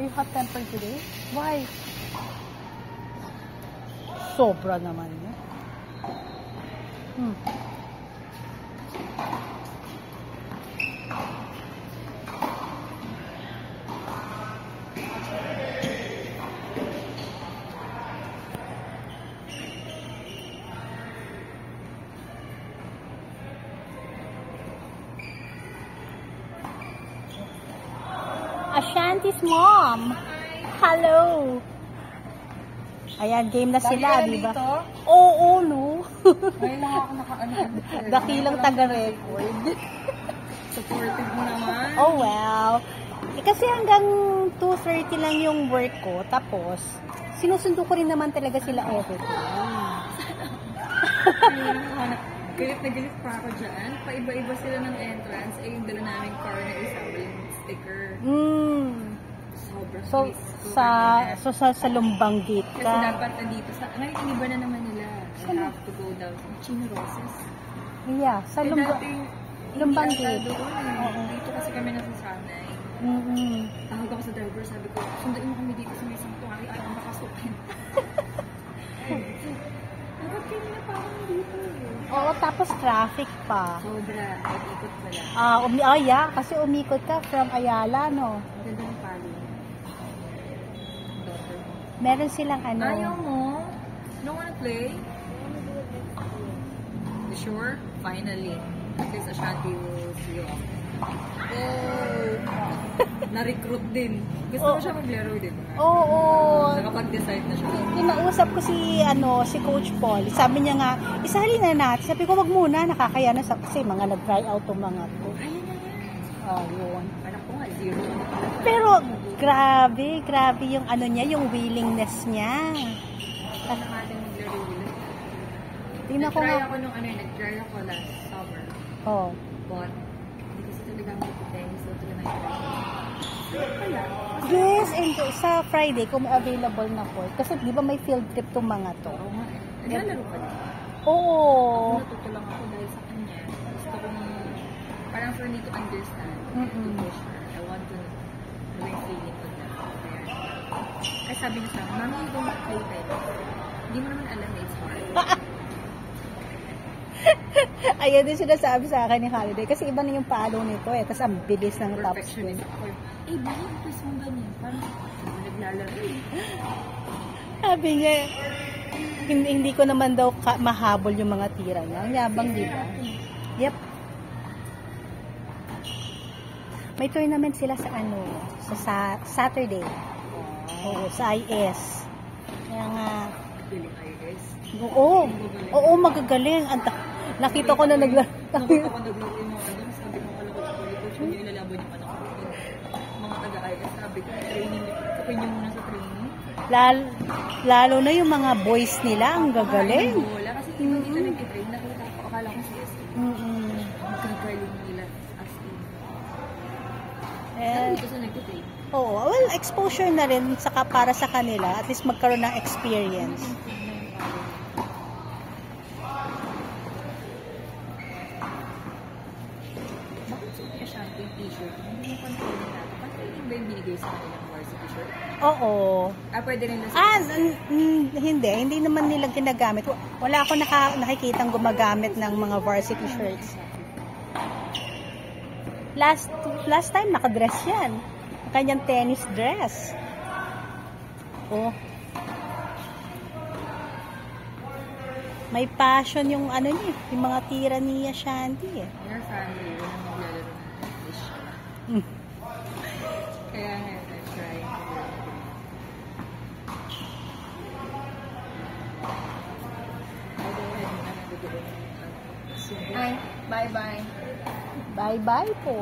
very hot tempered today. Why? Sobra naman yun. Ashanti's mom. Hello. Ayan, game na sila, di ba? Oo, no. Ngayon lang ako naka-ano. Dakilang taga-record. Supportive mo naman. Oh, well. Kasi hanggang 2:30 lang yung work ko. Tapos, sinusundo ko rin naman talaga sila every time. Galit na galit pa ako dyan. Paiba-iba sila ng entrance. Ay, yung dala namin car na isa. Walang sticker. Sobrang Sa Lumbang Gate Kasi ka. dapat nandito. Ngayon, iniba na naman nila. I have to go down sa Chino Roses. Yeah, sa Lumbang Gate. Dito kasi kami nasasanay. Tawag ako sa driver, sabi ko, sunduin mo kami dito sa may sanctuary. Ayaw makasukin. Dapat kayo na parang dito. Oo, tapos traffic pa. Sobra. Ikot pala. Yeah, kasi umikot ka from Ayala, no? Ang ganda ng palo. Meron silang ano. Ayaw mo? Don't wanna play? You sure? Finally. At least Ashanti will see you off. Na-recruit din. Gusto mo siya maglaro, di ba? Oo. Nakapag-decide na siya. Kinausap ko si Coach Paul. Sabi niya nga, isali na natin. Sabi ko, wag muna, nakakaya na kasi mga nag-try out yung mga to. Ayan na yan. Yun. Anak ko nga, 0. Pero, grabe yung ano niya, yung willingness niya. Ano natin maglaro ulit? Tingnan ko nga. Nag-try ako last summer. Oh. But, hindi kasi talaga ang pagpiteng. So, ito na pala. Yes, and sa Friday, kung may available na court. Kasi di ba may field trip tong mga to? Oo nga. Naglalaro ka din. Oo. Natuto lang ako dahil sa kanya. Gusto kong, parang for me to understand, to push her. I want to know yung feeling of that. Kaya sabi niya sa akin, Mami, you don't play tennis. Hindi mo naman alam na it's hard. Ayun din sinasabi sa akin ni Holiday. Kasi iba na yung palo nito eh. Tapos ang bilis ng top spin. Perfectionist ako. Bakit gusto mong ganyan? Parang naglalaro eh. Sabi niya, hindi ko naman daw mahabol yung mga tira niya. Ang yabang, di ba? Yep. May tournament sila sa Saturday. Oo, sa IS. Kaya nga, Oo, magagaling. Nakita ko na naglaro. Nakita ko naglaro yung mga ano. Sabi ko, alam ko sa yung ilalaban yung anak ko. Mga taga-IS, sabi ko, training. Sabi niyo muna sa training. Lalo na yung mga boys nila, ang gagaling. Wala kasi iba dito nag-train. Nakita ko, akala ko CS. Ang gagaling nila as in. Dito sa nag-train. Oo, well, exposure na rin para sa kanila. At least magkaroon ng experience. Yung t-shirt, hindi mo control nila. Controlling ba yung binigay sa kanilang varsity shirt? Oo. Pwede rin na hindi naman nila ginagamit. Wala ako nakikitang gumagamit ng mga varsity shirts. Last time nakadress yan. Kanyang tennis dress. Oh. May passion yung yung mga tira ni Ashanti eh. Your family, walang maglalaro ng English. Kaya nga, I'm trying to Ay, bye-bye. Bye-bye po.